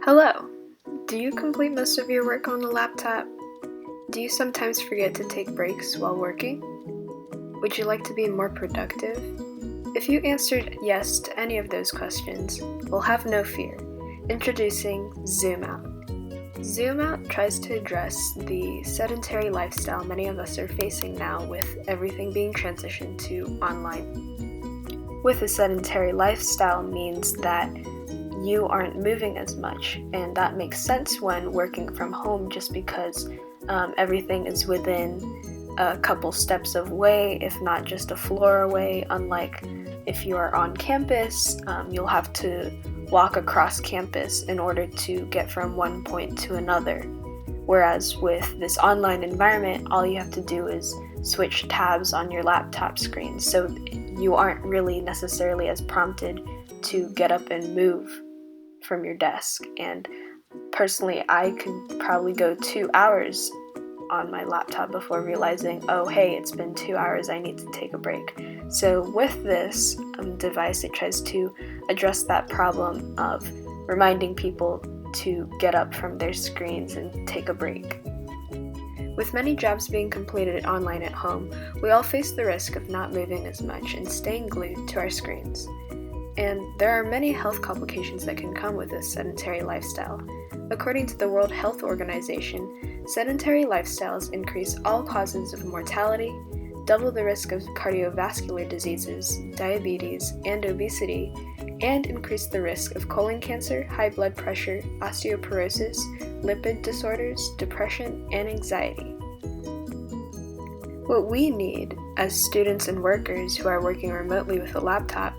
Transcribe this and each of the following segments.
Hello! Do you complete most of your work on a laptop? Do you sometimes forget to take breaks while working? Would you like to be more productive? If you answered yes to any of those questions, well, have no fear. Introducing ZoomOut. ZoomOut tries to address the sedentary lifestyle many of us are facing now with everything being transitioned to online. With a sedentary lifestyle means that you aren't moving as much, and that makes sense when working from home just because everything is within a couple steps away, if not just a floor away. Unlike if you are on campus, you'll have to walk across campus in order to get from one point to another. Whereas with this online environment, all you have to do is switch tabs on your laptop screen, so you aren't really necessarily as prompted to get up and move from your desk. And personally, I could probably go 2 hours on my laptop before realizing, oh hey, it's been 2 hours, I need to take a break. So with this device, it tries to address that problem of reminding people to get up from their screens and take a break. With many jobs being completed online at home, we all face the risk of not moving as much and staying glued to our screens. And there are many health complications that can come with this sedentary lifestyle. According to the World Health Organization, sedentary lifestyles increase all causes of mortality, double the risk of cardiovascular diseases, diabetes, and obesity, and increase the risk of colon cancer, high blood pressure, osteoporosis, lipid disorders, depression, and anxiety. What we need as students and workers who are working remotely with a laptop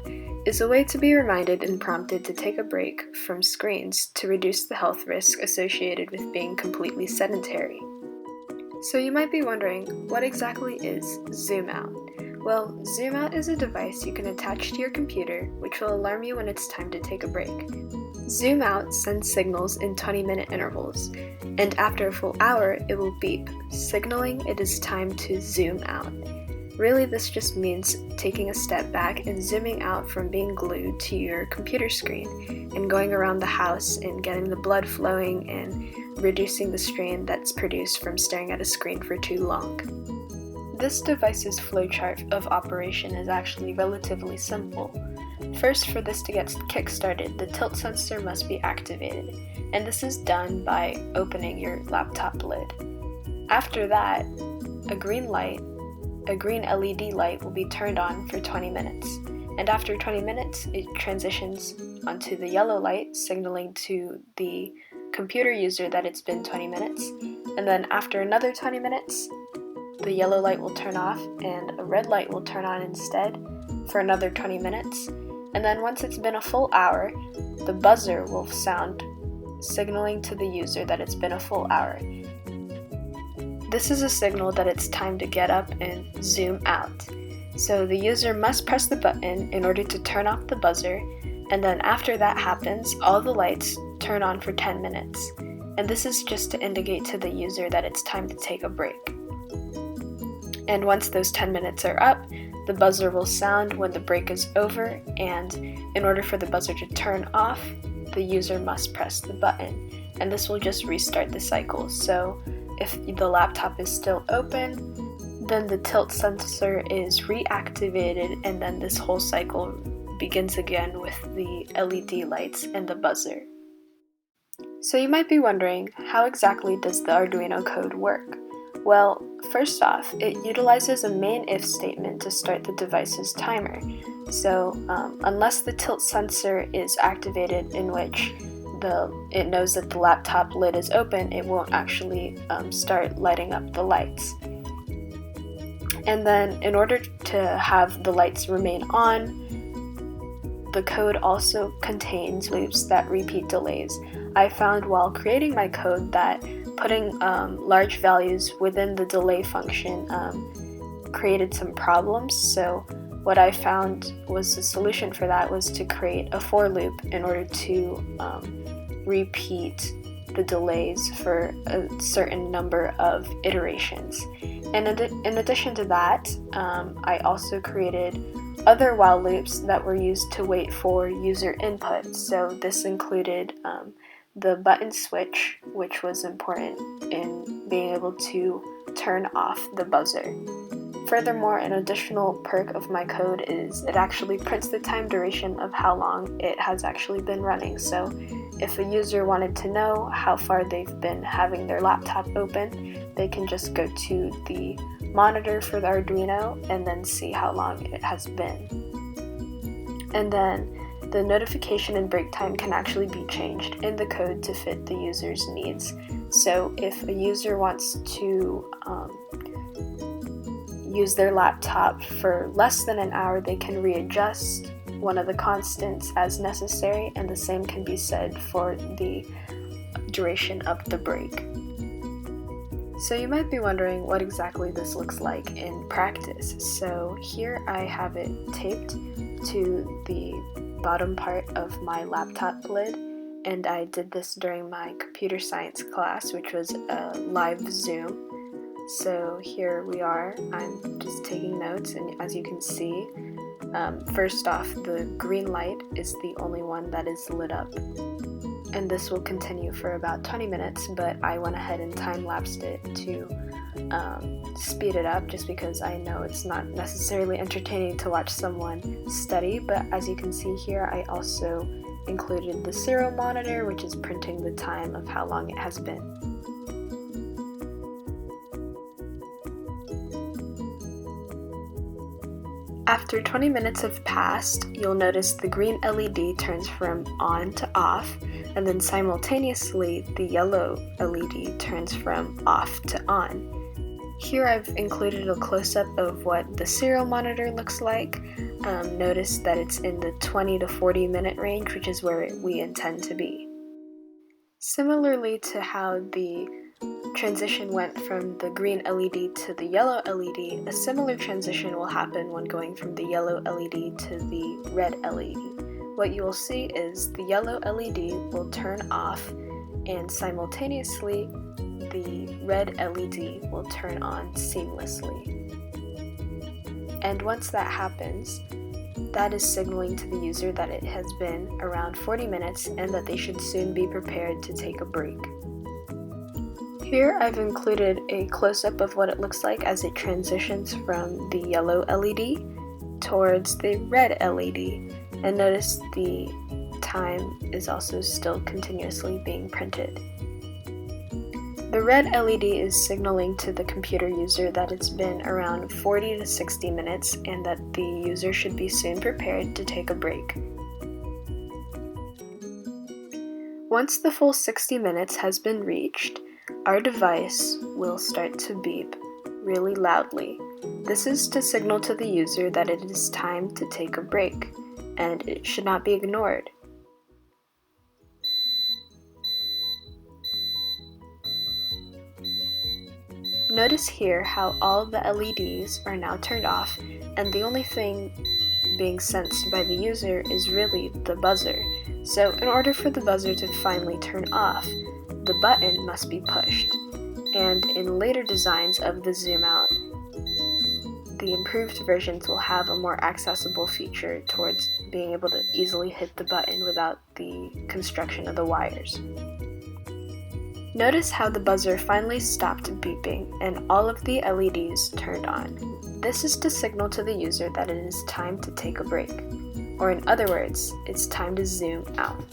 is a way to be reminded and prompted to take a break from screens to reduce the health risk associated with being completely sedentary. So you might be wondering, what exactly is ZoomOut? Well, ZoomOut is a device you can attach to your computer which will alarm you when it's time to take a break. ZoomOut sends signals in 20-minute intervals, and after a full hour it will beep, signaling it is time to zoom out. Really, this just means taking a step back and zooming out from being glued to your computer screen and going around the house and getting the blood flowing and reducing the strain that's produced from staring at a screen for too long. This device's flowchart of operation is actually relatively simple. First, for this to get kick-started, the tilt sensor must be activated, and this is done by opening your laptop lid. After that, a green LED light will be turned on for 20 minutes, and after 20 minutes, it transitions onto the yellow light, signaling to the computer user that it's been 20 minutes, and then after another 20 minutes, the yellow light will turn off and a red light will turn on instead for another 20 minutes, and then once it's been a full hour, the buzzer will sound, signaling to the user that it's been a full hour. This is a signal that it's time to get up and zoom out. So the user must press the button in order to turn off the buzzer, and then after that happens, all the lights turn on for 10 minutes. And this is just to indicate to the user that it's time to take a break. And once those 10 minutes are up, the buzzer will sound when the break is over, and in order for the buzzer to turn off, the user must press the button. And this will just restart the cycle. So if the laptop is still open, then the tilt sensor is reactivated, and then this whole cycle begins again with the LED lights and the buzzer. So you might be wondering, how exactly does the Arduino code work? Well, first off, it utilizes a main if statement to start the device's timer. So unless the tilt sensor is activated, in which it knows that the laptop lid is open, it won't actually start lighting up the lights. And then in order to have the lights remain on, the code also contains loops that repeat delays. I found while creating my code that putting large values within the delay function created some problems. So what I found was the solution for that was to create a for loop in order to repeat the delays for a certain number of iterations. And in addition to that, I also created other while loops that were used to wait for user input. So this included the button switch, which was important in being able to turn off the buzzer. Furthermore, an additional perk of my code is it actually prints the time duration of how long it has actually been running. So if a user wanted to know how far they've been having their laptop open, they can just go to the monitor for the Arduino and then see how long it has been. And then the notification and break time can actually be changed in the code to fit the user's needs. So if a user wants to use their laptop for less than an hour, they can readjust one of the constants as necessary, and the same can be said for the duration of the break. So you might be wondering what exactly this looks like in practice. So here I have it taped to the bottom part of my laptop lid, and I did this during my computer science class, which was a live Zoom. So here we are, I'm just taking notes, and as you can see, first off, the green light is the only one that is lit up. And this will continue for about 20 minutes, but I went ahead and time-lapsed it to speed it up, just because I know it's not necessarily entertaining to watch someone study. But as you can see here, I also included the serial monitor, which is printing the time of how long it has been. After 20 minutes have passed, you'll notice the green LED turns from on to off, and then simultaneously the yellow LED turns from off to on. Here I've included a close-up of what the serial monitor looks like. Notice that it's in the 20 to 40 minute range, which is where we intend to be. Similarly to how the transition went from the green LED to the yellow LED, a similar transition will happen when going from the yellow LED to the red LED. What you will see is the yellow LED will turn off, and simultaneously the red LED will turn on seamlessly. And once that happens, that is signaling to the user that it has been around 40 minutes and that they should soon be prepared to take a break. Here I've included a close-up of what it looks like as it transitions from the yellow LED towards the red LED, and notice the time is also still continuously being printed. The red LED is signaling to the computer user that it's been around 40 to 60 minutes and that the user should be soon prepared to take a break. Once the full 60 minutes has been reached, our device will start to beep really loudly. This is to signal to the user that it is time to take a break, and it should not be ignored. Notice here how all the LEDs are now turned off, and the only thing being sensed by the user is really the buzzer. So in order for the buzzer to finally turn off, the button must be pushed. And in later designs of the ZoomOut, the improved versions will have a more accessible feature towards being able to easily hit the button without the construction of the wires. Notice how the buzzer finally stopped beeping and all of the LEDs turned on. This is to signal to the user that it is time to take a break, or in other words, it's time to zoom out.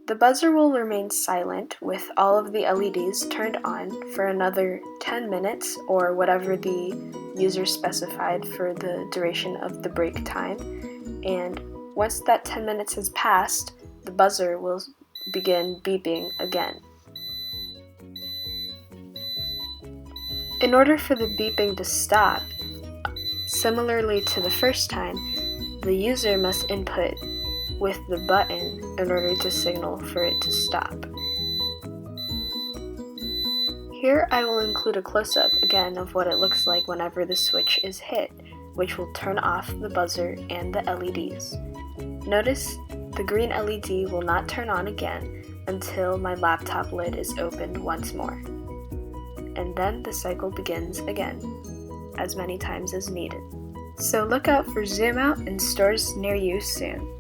The buzzer will remain silent with all of the LEDs turned on for another 10 minutes or whatever the user specified for the duration of the break time, and once that 10 minutes has passed, the buzzer will begin beeping again. In order for the beeping to stop, similarly to the first time, the user must input with the button in order to signal for it to stop. Here I will include a close-up again of what it looks like whenever the switch is hit, which will turn off the buzzer and the LEDs. Notice the green LED will not turn on again until my laptop lid is opened once more. And then the cycle begins again, as many times as needed. So look out for ZoomOut in stores near you soon.